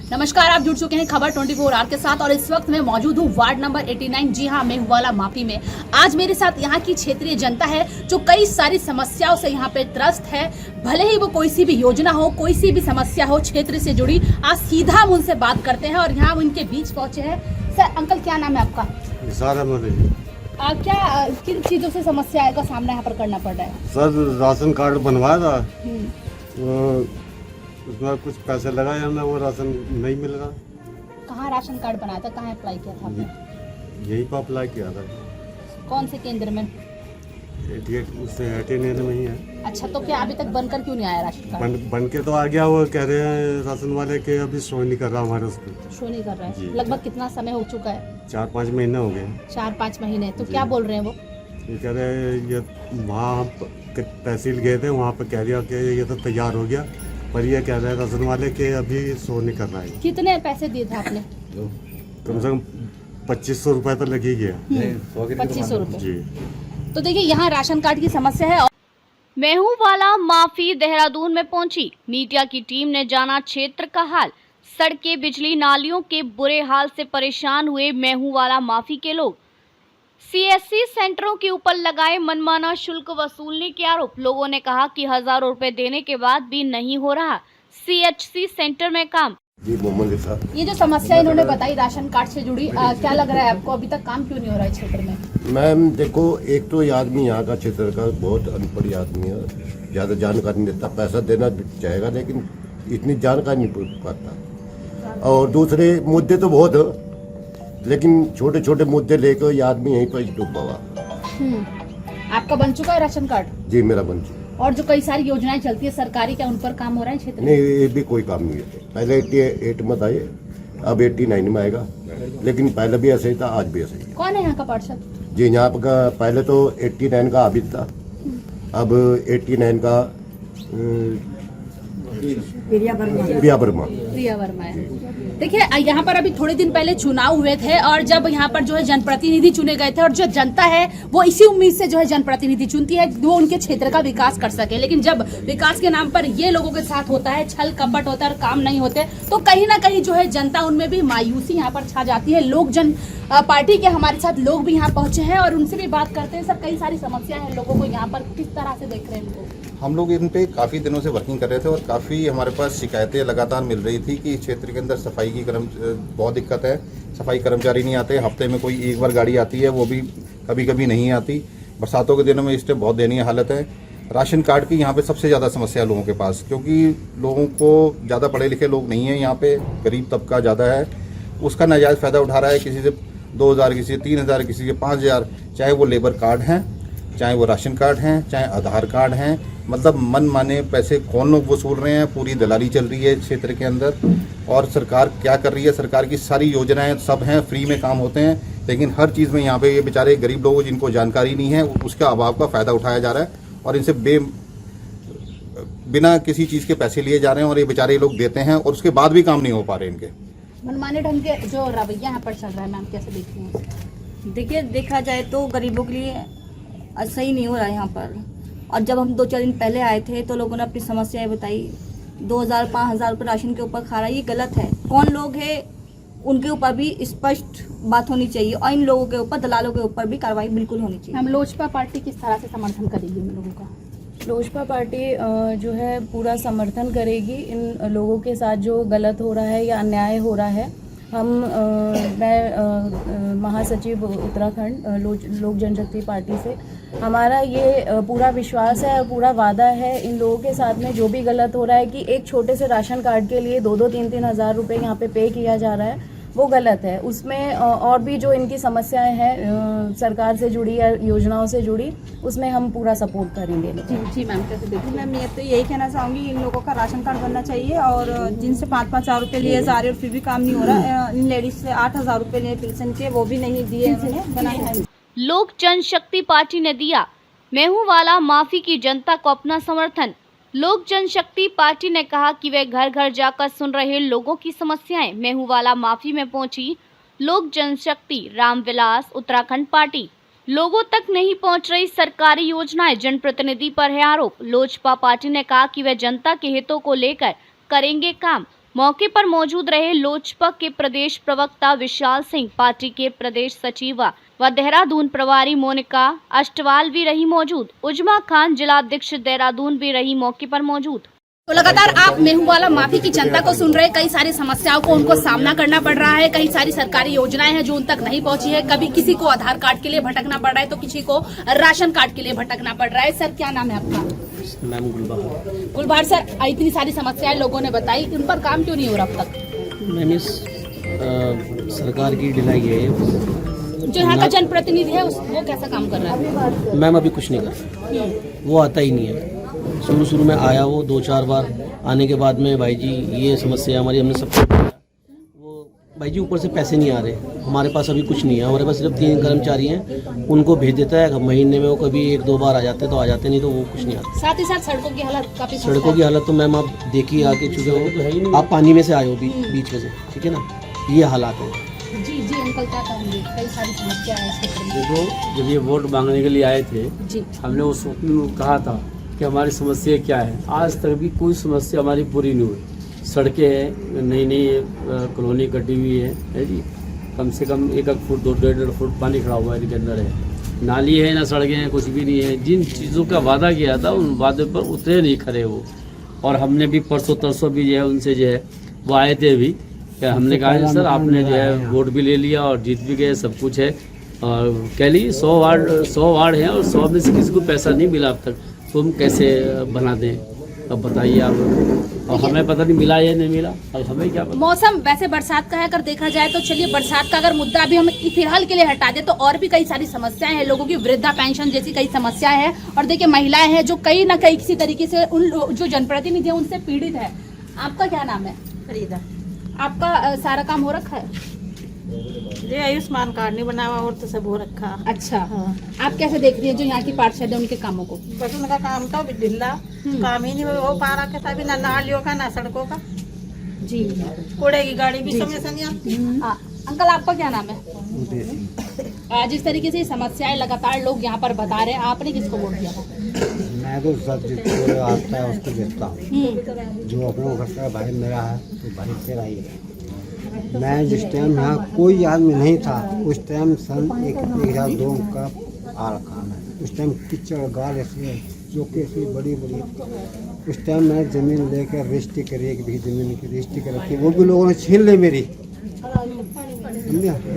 नमस्कार, आप जुड़ चुके हैं खबर 24 आवर के साथ और इस वक्त मैं मौजूद हूँ वार्ड नंबर 89। जी हाँ, मैं हुवाला माफी में। आज मेरे साथ यहाँ की क्षेत्रीय जनता है जो कई सारी समस्याओं से यहाँ पे त्रस्त है। भले ही वो कोई सी भी योजना हो, कोई सी भी समस्या हो क्षेत्र से जुड़ी, आज सीधा हम उनसे बात करते हैं और यहाँ उनके बीच पहुंचे हैं। सर, अंकल क्या नाम है आपका? क्या किन चीजों से समस्या का सामना यहाँ पर करना पड़ रहा है? सर, राशन कार्ड बनवाया था, उसमें कुछ पैसे लगाए हमने, वो राशन नहीं मिल रहा। कहाँ राशन कार्ड बनाया था, कहाँ अप्लाई किया था आपने? यहीं पर अप्लाई किया था। कौन से केंद्र में? 89 में ही है। अच्छा, तो क्या अभी तक बनकर क्यों नहीं आया राशन कार्ड? बन के तो आ गया, वो कह रहे हैं राशन वाले के अभी शो नहीं कर रहा हमारे उस पर। शो नहीं कर रहा है? लगभग कितना समय हो चुका है? 4-5 महीने हो गए। 4-5 महीने। तो क्या बोल रहे हैं वो? ये कह रहे हैं, ये वहाँ तहसील गए थे, वहाँ पर कह दिया कि ये तो तैयार हो गया, पर ये कह रहे हैं राशन वाले के अभी शो नहीं कर रहा है। कितने पैसे दिए थे आपने? कम से कम 2500 रुपये तो लग ही गया। 2500 रुपये जी। तो देखिए, यहाँ राशन कार्ड की समस्या है। मेहुवाला माफी देहरादून में पहुंची मीडिया की टीम ने जाना क्षेत्र का हाल। सड़कें, बिजली, नालियों के बुरे हाल से परेशान हुए मेहुवाला माफी के लोग। सीएससी सेंटरों के ऊपर लगाए मनमाना शुल्क वसूलने के आरोप। लोगों ने कहा कि हजारों रुपए देने के बाद भी नहीं हो रहा सीएचसी सेंटर में काम। जी, मोहम्मद इरशाद। ये जो समस्या इन्होंने बताई राशन कार्ड से जुड़ी, क्या लग रहा है आपको, अभी तक काम क्यों नहीं हो रहा है क्षेत्र में? मैम देखो, एक तो ये आदमी यहाँ का क्षेत्र का बहुत अनपढ़ आदमी है, ज़्यादा जानकारी नहीं देता, पैसा देना चाहेगा लेकिन इतनी जानकारी नहीं पाता। और दूसरे मुद्दे तो बहुत है, लेकिन छोटे छोटे मुद्दे लेकर ये आदमी यहीं पर डूबा हुआ। आपका बन चुका है राशन कार्ड? जी, मेरा बन चुका। और जो कई सारी योजनाएं चलती है सरकारी, क्या उन पर काम हो रहा है क्षेत्र में? नहीं, ये भी कोई काम नहीं है। पहले 88 में आए, अब 89 में आएगा, लेकिन पहले भी ऐसे ही था, आज भी ऐसे ही। कौन है यहाँ का पार्षद? जी, यहाँ का पहले तो 89 का आबिद था, अब 89 का प्रिया वर्मा है। देखिए, यहाँ पर अभी थोड़े दिन पहले चुनाव हुए थे और जब यहाँ पर जो है जनप्रतिनिधि चुने गए थे और जो जनता है वो इसी उम्मीद से जो है जनप्रतिनिधि चुनती है वो उनके क्षेत्र का विकास कर सके। लेकिन जब विकास के नाम पर ये लोगों के साथ होता है, छल कपट होता है और काम नहीं होते, तो कहीं ना कहीं जो है जनता उनमें भी मायूसी यहाँ पर छा जाती है। लोक जन पार्टी के हमारे साथ लोग भी यहाँ पहुंचे हैं और उनसे भी बात करते हैं। सर, कई सारी समस्या है लोगों को यहाँ पर, किस तरह से देख रहे हैं इनको? हम लोग इन पे काफ़ी दिनों से वर्किंग कर रहे थे और काफ़ी हमारे पास शिकायतें लगातार मिल रही थी कि इस क्षेत्र के अंदर सफाई की बहुत दिक्कत है। सफाई कर्मचारी नहीं आते, हफ्ते में कोई एक बार गाड़ी आती है, वो भी कभी कभी नहीं आती। बरसातों के दिनों में इस टाइम बहुत दयनीय हालत है। राशन कार्ड की यहाँ पे सबसे ज़्यादा समस्या है लोगों के पास, क्योंकि लोगों को ज़्यादा पढ़े लिखे लोग नहीं हैं यहाँ पे, गरीब तबका ज़्यादा है, उसका नाजायज़ फ़ायदा उठा रहा है। किसी से 2000, किसी से 3000, किसी से 5000, चाहे वो लेबर कार्ड हैं, चाहे वो राशन कार्ड हैं, चाहे आधार कार्ड हैं, मतलब मन माने पैसे कौन लोग वसूल रहे हैं। पूरी दलाली चल रही है क्षेत्र के अंदर। और सरकार क्या कर रही है, सरकार की सारी योजनाएं सब हैं, फ्री में काम होते हैं, लेकिन हर चीज़ में यहाँ पे ये बेचारे गरीब लोग जिनको जानकारी नहीं है उसका अभाव का फ़ायदा उठाया जा रहा है और इनसे बिना किसी चीज़ के पैसे लिए जा रहे हैं और ये बेचारे लोग देते हैं और उसके बाद भी काम नहीं हो पा रहे इनके। मनमाने ढंग के जो रवैया यहाँ पर चल रहा है, मैम कैसे देखती हैं? देखिए, देखा जाए तो गरीबों के लिए सही नहीं हो रहा है यहाँ पर। और जब हम 2-4 दिन पहले आए थे तो लोगों ने अपनी समस्याएं बताई। 2000-5000 रुपये राशन के ऊपर खा रहा है, ये गलत है। कौन लोग हैं उनके ऊपर भी स्पष्ट बात होनी चाहिए और इन लोगों के ऊपर, दलालों के ऊपर भी कार्रवाई बिल्कुल होनी चाहिए। हम लोजपा पार्टी किस तरह से समर्थन करेगी इन लोगों का? लोजपा पार्टी जो है पूरा समर्थन करेगी इन लोगों के साथ जो गलत हो रहा है या अन्याय हो रहा है। मैं महासचिव उत्तराखंड लोक जनशक्ति पार्टी से, हमारा ये पूरा विश्वास है और पूरा वादा है इन लोगों के साथ में जो भी गलत हो रहा है कि एक छोटे से राशन कार्ड के लिए 2-2, 3-3 हज़ार रुपये यहाँ पे किया जा रहा है, वो गलत है। उसमें और भी जो इनकी समस्याएं हैं सरकार से जुड़ी या योजनाओं से जुड़ी, उसमें हम पूरा सपोर्ट करेंगे। जी मैम, कैसे देखिए? मैम, मैं तो यही कहना चाहूँगी, इन लोगों का राशन कार्ड बनना चाहिए और जिनसे 5-5 हज़ार रुपये लिए जा रहे और फिर भी काम नहीं हो रहा। इन लेडीज से 8,000 रुपये लिए पेंशन के, वो भी नहीं दिए उन्होंने, बनाया है। लोक जनशक्ति पार्टी ने दिया मेहुवाला माफी की जनता को अपना समर्थन। लोक जनशक्ति पार्टी ने कहा कि वे घर घर जाकर सुन रहे लोगों की समस्याएं। मेहुवाला माफी में पहुंची लोक जनशक्ति रामविलास उत्तराखंड पार्टी। लोगों तक नहीं पहुंच रही सरकारी योजनाएं, जनप्रतिनिधि पर है आरोप। लोजपा पार्टी ने कहा कि वे जनता के हितों को लेकर करेंगे काम। मौके पर मौजूद रहे लोजपा के प्रदेश प्रवक्ता विशाल सिंह, पार्टी के प्रदेश सचिवा व देहरादून प्रभारी मोनिका अष्टवाल भी रही मौजूद। उजमा खान जिलाध्यक्ष देहरादून भी रही मौके पर मौजूद। तो लगातार आप मेहुवाला माफी की जनता को सुन रहे हैं। कई सारी समस्याओं को उनको सामना करना पड़ रहा है। कई सारी सरकारी योजनाएं हैं जो उन तक नहीं पहुंची है। कभी किसी को आधार कार्ड के लिए भटकना पड़ रहा है तो किसी को राशन कार्ड के लिए भटकना पड़ रहा है। सर, क्या नाम है आपका? मैम गुलबहार। गुलबहार सर, इतनी सारी समस्याएं लोगों ने बताई, उन पर काम क्यों नहीं हो रहा अब तक? मैम इस सरकार की ढिलाई है। जो यहाँ का जनप्रतिनिधि है वो कैसा काम कर रहा है? मैम अभी कुछ नहीं कर रहा, वो आता ही नहीं है। शुरू में आया वो 2-4 बार, आने के बाद में भाई जी ये समस्या हमारी, हमने सबको बताया। वो भाई जी ऊपर से पैसे नहीं आ रहे, हमारे पास अभी कुछ नहीं है। हमारे पास सिर्फ 3 कर्मचारी हैं, उनको भेज देता है महीने में। वो कभी 1-2 बार आ जाते हैं तो आ जाते, नहीं तो वो कुछ नहीं आता। साथ ही साथ सड़कों की हालत काफी सड़कों की हालत तो मैम आप देखिए आके, चूँकि आप पानी में से आए हो बीच में से, ठीक है ना, ये हालात है। जी अंकल, क्या कहेंगे? कई सारी समस्या है इस क्षेत्र में। देखो, जब ये वोट मांगने के लिए आए थे जी, हमने उस वक्त कहा था कि हमारी समस्या क्या है। आज तक भी कोई समस्या हमारी पूरी नहीं हुई। सड़कें हैं, नई कॉलोनी कटी हुई है जी, कम से कम 1 फुट 2-1.5 फुट पानी खड़ा हुआ है इनके अंदर है। नाली है ना, सड़कें हैं, कुछ भी नहीं है। जिन चीज़ों का वादा किया था उन वादे पर उतरे नहीं खड़े वो। और हमने भी परसों तरसों भी जो है उनसे जो है वो आए थे अभी, क्या हमने कहा है सर आपने जो है वोट भी ले लिया और जीत भी गए, सब कुछ है। और कह ली 100 वार्ड हैं और 100 में से किसी को पैसा नहीं मिला अब तक, तो हम कैसे बना दें? अब बताइए आप। और हमें पता नहीं मिला या नहीं मिला, अब हमें क्या पता। मौसम वैसे बरसात का है, अगर देखा जाए तो चलिए बरसात का अगर मुद्दा अभी हम फिलहाल के लिए हटा दे तो और भी कई सारी समस्याएं हैं। लोगों की वृद्धा पेंशन जैसी कई समस्याएं हैं। और देखिए महिलाएं हैं जो कहीं ना कहीं किसी तरीके से उन जो जनप्रतिनिधि है उनसे पीड़ित है। आपका क्या नाम है? फरीदा। आपका सारा काम हो रखा है? ये आयुष्मान कार्ड नहीं बना हुआ और तो सब हो रखा। अच्छा, आप कैसे देख रही है जो यहाँ की पार्षद है उनके कामों को? बस उनका काम तो ढिल्ला, काम ही नहीं हो पा रहा था। अभी ना नालियों का ना सड़कों का। जी, कूड़े की गाड़ी भी समय से नहीं आती। अंकल आपका क्या नाम है? जिस तरीके से समस्याएं लगातार लोग यहाँ पर बता रहे हैं, आपने किसको वोट दिया था? मैं तो सब जिसको आता है उसको देता हूँ। जो अपना करता है भाई मेरा है तो भाई तेरा ही है। मैं जिस टाइम यहाँ कोई आदमी नहीं था उस टाइम सन 2002 का आ रखा है। उस टाइम कीचड़ गाल ऐसी चौके ऐसी बड़ी उस टाइम मैं ज़मीन लेकर रजिस्ट्री करी, एक भी ज़मीन की रजिस्ट्री कर रखी, वो भी लोगों ने छीन ली मेरी।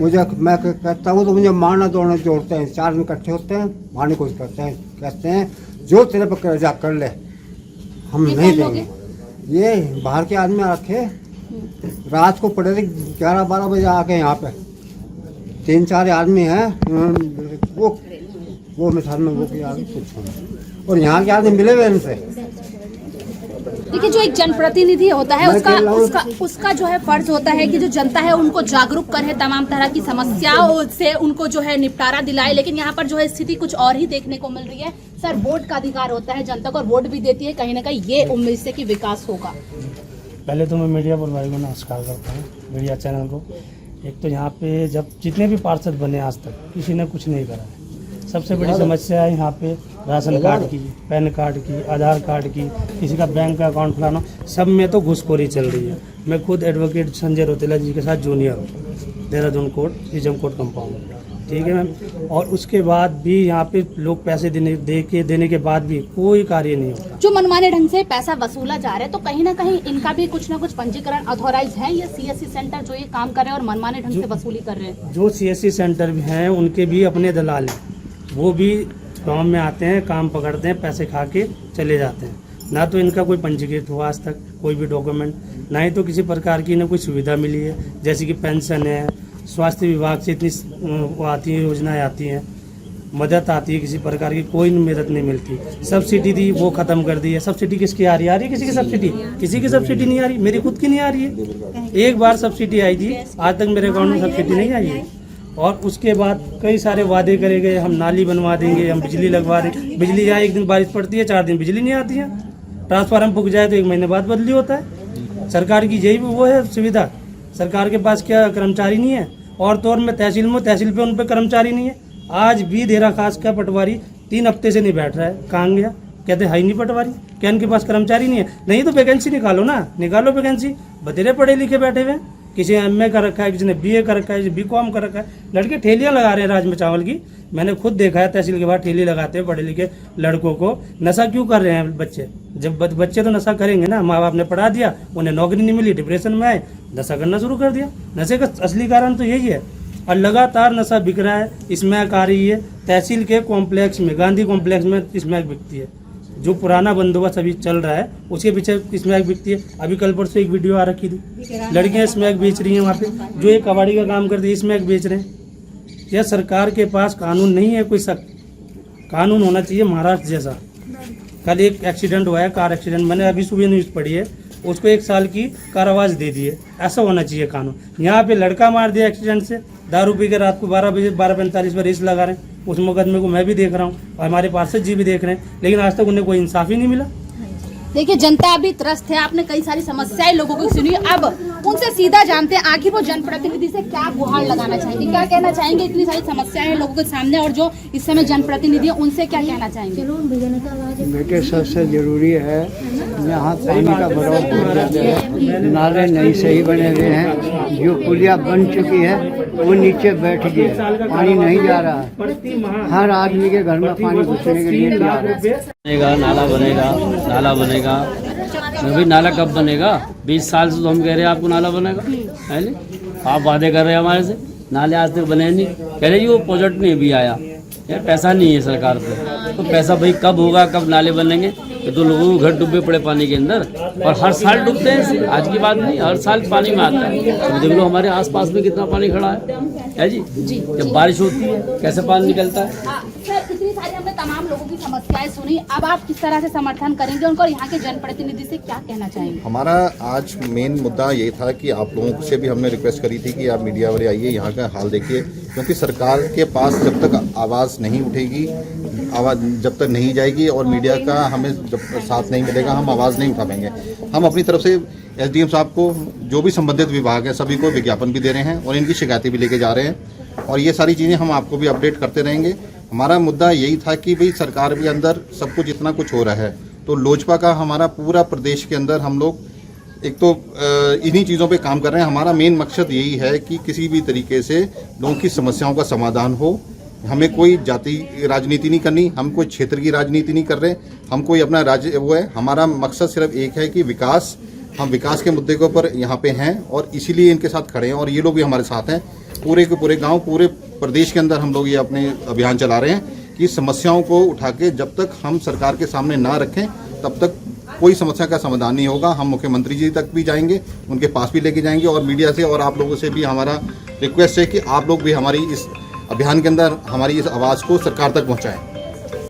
मुझे मैं कहता हूँ तो मुझे मारना दौड़ना जोड़ते हैं। 4 दिन इकट्ठे होते हैं, मारने की कोशिश करते हैं, कहते हैं जो तेरे पर कर्जा कर ले हम नहीं देंगे। ये बाहर के आदमी रखे, रात को पड़े थे 11-12 बजे आके यहाँ पे 3-4 आदमी हैं, वो मिसाल में वो किया कुछ। और यहाँ के आदमी मिले हुए इनसे। देखिए, जो एक जनप्रतिनिधि होता है उसका जो है फर्ज होता है कि जो जनता है उनको जागरूक करे, तमाम तरह की समस्याओं से उनको जो है निपटारा दिलाए। लेकिन यहाँ पर जो है स्थिति कुछ और ही देखने को मिल रही है। सर, वोट का अधिकार होता है, जनता को वोट भी देती है, कहीं ना कहीं ये उम्मीद से कि विकास होगा। पहले तो मैं मीडिया पर भाई को नमस्कार करता हूँ, मीडिया चैनल को। एक तो यहाँ पे जब जितने भी पार्षद बने आज तक किसी ने कुछ नहीं करा है। सबसे बड़ी समस्या है यहाँ पे राशन कार्ड की, पैन कार्ड की, आधार कार्ड की, किसी का बैंक का अकाउंट खुलाना, सब में तो घुसखोरी चल रही है। मैं खुद एडवोकेट संजय रोतेला जी के साथ जूनियर हूँ, देहरादून कोर्ट निजम कोर्ट कंपाउंड, ठीक है मैम। और उसके बाद भी यहाँ पे लोग पैसे देने के बाद भी कोई कार्य नहीं होता। जो मनमाने ढंग से पैसा वसूला जा रहा है तो कहीं ना कहीं इनका भी कुछ ना कुछ पंजीकरण अथॉराइज है। ये सीएससी सेंटर जो ये काम कर रहे हैं और मनमाने ढंग से वसूली कर रहे हैं। जो सीएससी सेंटर भी हैं उनके भी अपने दलाल हैं, वो भी गाँव में आते हैं, काम पकड़ते हैं, पैसे खा के चले जाते हैं। ना तो इनका कोई पंजीकृत हुआ आज तक कोई भी डॉक्यूमेंट, ना ही तो किसी प्रकार की इन्हें कोई सुविधा मिली है, जैसे कि पेंशन है, स्वास्थ्य विभाग से इतनी वो आती है, योजनाएं आती हैं, मदद आती है, किसी प्रकार की कोई मदद नहीं मिलती। सब्सिडी थी वो ख़त्म कर दी है। सब्सिडी किसकी आ रही है? किसी की सब्सिडी? किसी की सब्सिडी नहीं आ रही, मेरी खुद की नहीं आ रही है। एक बार सब्सिडी आई थी, आज तक मेरे अकाउंट में सब्सिडी नहीं आई है। और उसके बाद कई सारे वादे करे गए, हम नाली बनवा देंगे, हम बिजली लगवा देंगे। बिजली यहाँ एक दिन बारिश पड़ती है, 4 दिन बिजली नहीं आती है। ट्रांसफार्मर फूक जाए तो 1 महीने बाद बदली होता है। सरकार की यही वो है सुविधा। सरकार के पास क्या कर्मचारी नहीं है? और तो और मैं तहसील पे उन पर कर्मचारी नहीं है। आज भी देरा खास का पटवारी 3 हफ्ते से नहीं बैठ रहा है। कहाँ गया? कहते है ही नहीं पटवारी, क्या इनके पास कर्मचारी नहीं है? नहीं तो वैकेंसी निकालो ना, निकालो वैकेंसी। बतेरे पढ़े लिखे बैठे हुए हैं, किसी ने MA कर रखा है, किसी ने BA कर रखा है, किसी BCom कर रखा है। लड़के ठेलियाँ लगा रहे हैं राजमा चावल की, मैंने खुद देखा है तहसील के बाहर ठेली लगाते हैं पढ़े लिखे लड़कों को। नशा क्यों कर रहे हैं बच्चे? जब बच्चे तो नशा करेंगे ना, माँ बाप ने पढ़ा दिया, उन्हें नौकरी नहीं मिली, डिप्रेशन में आए, नशा करना शुरू कर दिया। नशे का असली कारण तो यही है, और लगातार नशा बिक रहा है। स्मैक आ रही है तहसील के कॉम्प्लेक्स में, गांधी कॉम्प्लेक्स में स्मैक बिकती है। जो पुराना बंदोबस्त अभी चल रहा है उसके पीछे स्मैक बिकती है। अभी कल परसों एक वीडियो आ रखी थी, लड़कियां स्मैक बेच रही हैं वहाँ पे, जो एक कबाड़ी का काम करती है स्मैक बेच रहे हैं। यह सरकार के पास कानून नहीं है, कोई सख्त कानून होना चाहिए महाराष्ट्र जैसा। कल एक एक्सीडेंट हुआ है, कार एक्सीडेंट, मैंने अभी सुबह न्यूज़ पढ़ी है, उसको 1 साल की कारावास दे दी है। ऐसा होना चाहिए कानून। यहाँ पे लड़का मार दिया एक्सीडेंट से, दारू पी के रात को 12:45 पर रेस लगा रहे हैं। उस मुकदमे को मैं भी देख रहा हूँ और हमारे पार्षद जी भी देख रहे हैं, लेकिन आज तक उन्हें कोई इंसाफ ही नहीं मिला। देखिए, जनता अभी त्रस्त है, आपने कई सारी समस्याएं लोगों को सुनी। अब उनसे सीधा जानते हैं आखिर वो जनप्रतिनिधि से क्या गुहार लगाना चाहेंगे, क्या कहना चाहेंगे। इतनी सारी समस्याएं हैं लोगों के सामने और जो इस समय जनप्रतिनिधि है उनसे क्या कहना चाहेंगे। बेटे सबसे जरूरी है, यहाँ पानी का बड़ाव बहुत ज़्यादा है, नाले नहीं सही बने हुए हैं, जो पुलिया बन चुकी है वो नीचे बैठ गई है, पानी नहीं जा रहा है, हर आदमी के घर में पानी घुसने के लिए तैयार है। बनेगा, नाला बनेगा, नाला बनेगा। अभी नाला कब बनेगा? 20 साल से तो हम कह रहे हैं आपको नाला बनेगा, है नहीं? आप वादे कर रहे हैं हमारे से, नाले आज तक बने नहीं। कह रहे जी वो प्रोजेक्ट नहीं अभी आया, यार पैसा नहीं है सरकार पे, तो पैसा भाई कब होगा, कब नाले बनेंगे? ये तो लोगों के घर डूबे पड़े पानी के अंदर, और हर साल डूबते हैं। आज की बात नहीं, हर साल पानी में आता है। तो देख लो हमारे आसपास में कितना पानी खड़ा है जी। जब बारिश होती है कैसे पानी निकलता है। सर, इतनी सारी हमने तमाम लोगों की समस्याएं सुनी, अब आप किस तरह से समर्थन करेंगे उनको, यहाँ के जनप्रतिनिधि से क्या कहना चाहेंगे? हमारा आज मेन मुद्दा ये था कि आप लोगों से भी हमने रिक्वेस्ट करी थी कि आप मीडिया वाले आइए, यहाँ का हाल देखिए, क्योंकि सरकार के पास जब तक आवाज़ नहीं उठेगी, आवाज़ जब तक नहीं जाएगी और मीडिया का हमें जब साथ नहीं मिलेगा, हम आवाज़ नहीं उठा पाएंगे। हम अपनी तरफ से SDM साहब को, जो भी संबंधित विभाग है, सभी को विज्ञापन भी दे रहे हैं और इनकी शिकायतें भी लेके जा रहे हैं, और ये सारी चीज़ें हम आपको भी अपडेट करते रहेंगे। हमारा मुद्दा यही था कि भाई सरकार के अंदर सब कुछ इतना कुछ हो रहा है, तो लोजपा का हमारा पूरा प्रदेश के अंदर हम लोग एक तो इन्हीं चीज़ों पे काम कर रहे हैं। हमारा मेन मकसद यही है कि किसी भी तरीके से लोगों की समस्याओं का समाधान हो। हमें कोई जाति राजनीति नहीं करनी, हम कोई क्षेत्र की राजनीति नहीं कर रहे, हम कोई अपना राज्य वो है। हमारा मकसद सिर्फ एक है कि विकास, हम विकास के मुद्दे के ऊपर यहाँ पे हैं और इसीलिए इनके साथ खड़े हैं, और ये लोग भी हमारे साथ हैं। पूरे के पूरे गांव, पूरे प्रदेश के अंदर हम लोग ये अपने अभियान चला रहे हैं कि समस्याओं को उठा के जब तक हम सरकार के सामने ना रखें तब तक कोई समस्या का समाधान नहीं होगा। हम मुख्यमंत्री जी तक भी जाएंगे, उनके पास भी लेके जाएंगे, और मीडिया से और आप लोगों से भी हमारा रिक्वेस्ट है कि आप लोग भी हमारी इस अभियान के अंदर हमारी इस आवाज़ को सरकार तक पहुँचाएँ।